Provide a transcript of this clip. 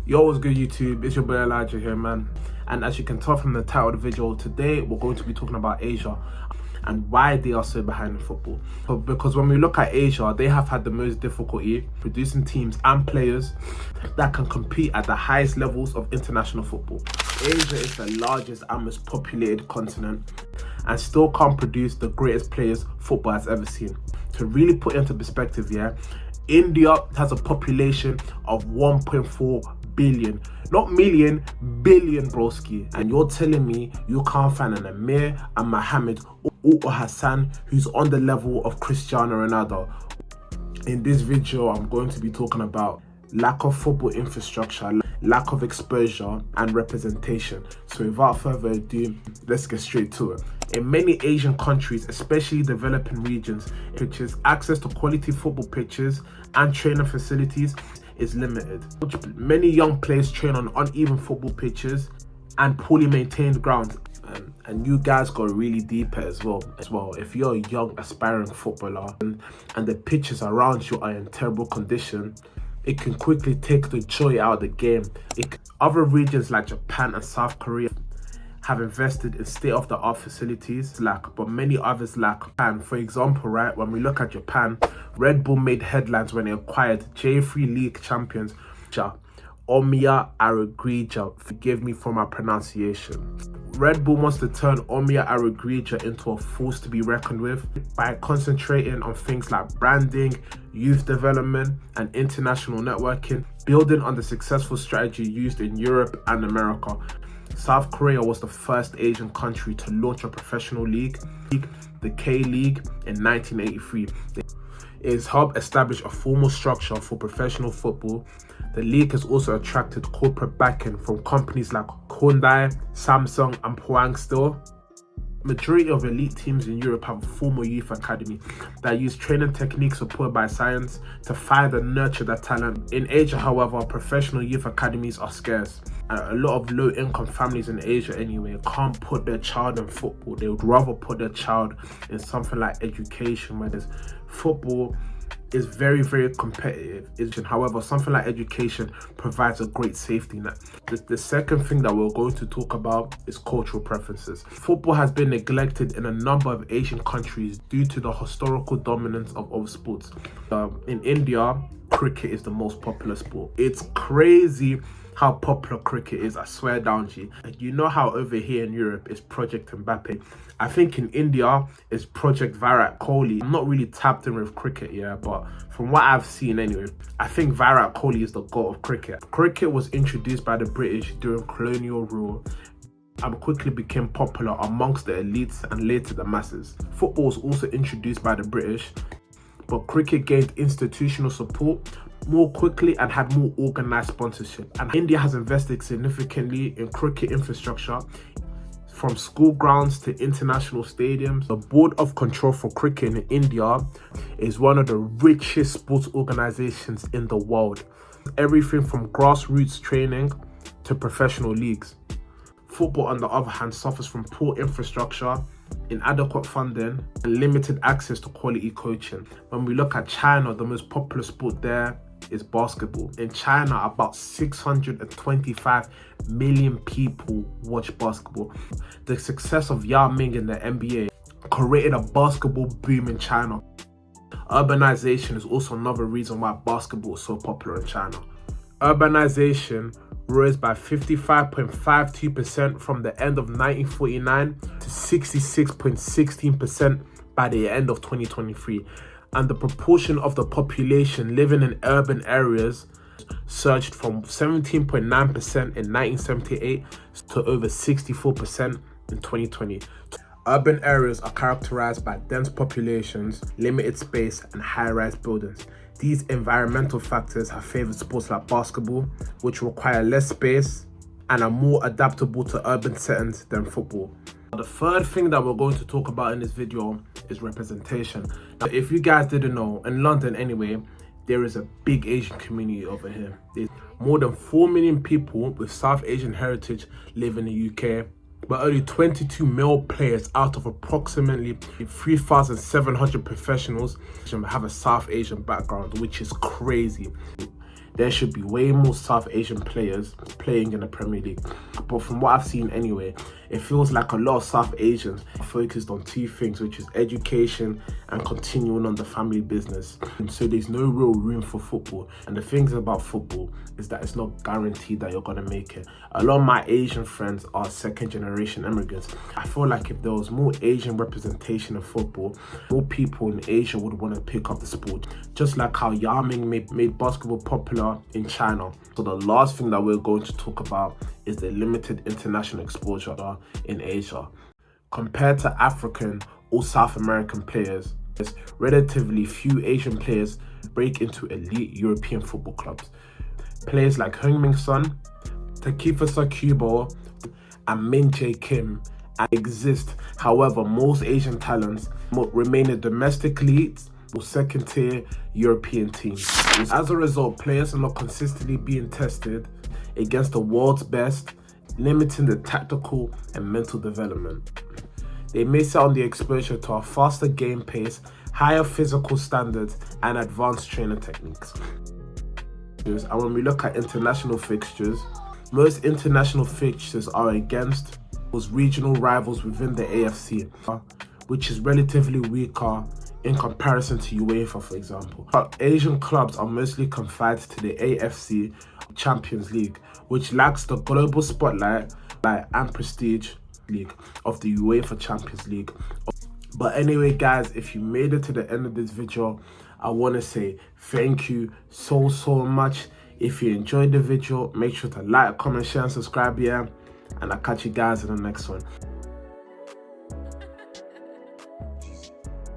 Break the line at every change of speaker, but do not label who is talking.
Yo, what's good YouTube? It's your boy Elijah here, man. And as you can tell from the title of the video, today we're going to be talking about Asia and why they are so behind in football. Because when we look at Asia, they have had the most difficulty producing teams and players that can compete at the highest levels of international football. Asia is the largest and most populated continent and still can't produce the greatest players football has ever seen. To really put it into perspective, India has a population of 1.4 billion, not million, billion, broski. And you're telling me you can't find an Amir and Mohammed or Hassan who's on the level of Cristiano Ronaldo. In this video, I'm going to be talking about lack of football infrastructure, lack of exposure and representation. So without further ado, let's get straight to it. In many Asian countries, especially developing regions, access to quality football pitches and training facilities is limited. Many young players train on uneven football pitches and poorly maintained grounds. And you guys got really deep as well. If you're a young aspiring footballer and the pitches around you are in terrible condition, it can quickly take the joy out of the game. Other regions like Japan and South Korea have invested in state-of-the-art facilities, but many others lack. And for example, when we look at Japan, Red Bull made headlines when it acquired J3 League champions Omiya Arigija. Forgive me for my pronunciation. Red Bull wants to turn Omiya Arigija into a force to be reckoned with by concentrating on things like branding, youth development, and international networking, building on the successful strategy used in Europe and America. South Korea was the first Asian country to launch a professional league, the K-League, in 1983. It has helped establish a formal structure for professional football. The league has also attracted corporate backing from companies like Hyundai, Samsung, and Pohang Steel. Majority of elite teams in Europe have a formal youth academy that use training techniques supported by science to find and nurture their talent. In Asia, however, professional youth academies are scarce. And a lot of low-income families in Asia anyway can't put their child in football. They would rather put their child in something like education, where there's football is very, very competitive. However, something like education provides a great safety net. The second thing that we're going to talk about is cultural preferences. Football has been neglected in a number of Asian countries due to the historical dominance of other sports. In India, cricket is the most popular sport. It's crazy how popular cricket is, I swear down, G. You know how over here in Europe it's Project Mbappe. I think in India it's Project Virat Kohli. I'm not really tapped in with cricket, but from what I've seen anyway, I think Virat Kohli is the god of cricket. Cricket was introduced by the British during colonial rule and quickly became popular amongst the elites and later the masses. Football was also introduced by the British, but cricket gained institutional support more quickly and had more organized sponsorship. And India has invested significantly in cricket infrastructure, from school grounds to international stadiums. The Board of Control for Cricket in India is one of the richest sports organizations in the world. Everything from grassroots training to professional leagues. Football, on the other hand, suffers from poor infrastructure, inadequate funding, and limited access to quality coaching. When we look at China, the most popular sport there is basketball. In China, about 625 million people watch basketball. The success of Yao Ming in the NBA created a basketball boom in China. Urbanization is also another reason why basketball is so popular in China. Urbanization rose by 55.52% from the end of 1949 to 66.16% by the end of 2023. And the proportion of the population living in urban areas surged from 17.9% in 1978 to over 64% in 2020. Urban areas are characterized by dense populations, limited space, and high-rise buildings. These environmental factors have favored sports like basketball, which require less space and are more adaptable to urban settings than football. The third thing that we're going to talk about in this video is representation. Now, if you guys didn't know, in London anyway, there is a big Asian community over here. There's more than 4 million people with South Asian heritage live in the UK, but only 22 male players out of approximately 3,700 professionals have a South Asian background, which is crazy. there should be way more South Asian players playing in the Premier League. But from what I've seen anyway, it feels like a lot of South Asians are focused on two things, which is education and continuing on the family business. And so there's no real room for football. And the things about football is that it's not guaranteed that you're going to make it. A lot of my Asian friends are second generation immigrants. I feel like if there was more Asian representation in football, more people in Asia would want to pick up the sport. Just like how Yaming made basketball popular in China. So the last thing that we're going to talk about is the limited international exposure in Asia. Compared to African or South American players, there's relatively few Asian players break into elite European football clubs. Players like Heung-min Son, Takifa Sakubo, and Min Jae Kim exist. However, most Asian talents remain in domestic leagues or second-tier European teams. As a result, players are not consistently being tested against the world's best, limiting the tactical and mental development. They miss out on the exposure to a faster game pace, higher physical standards, and advanced training techniques. And when we look at international fixtures, most international fixtures are against those regional rivals within the AFC, which is relatively weaker in comparison to UEFA, for example. Asian clubs are mostly confined to the AFC Champions League, which lacks the global spotlight and prestige league of the UEFA Champions League. But anyway, guys, if you made it to the end of this video, I want to say thank you so much. If you enjoyed the video, make sure to like, comment, share, and subscribe, yeah. And I'll catch you guys in the next one.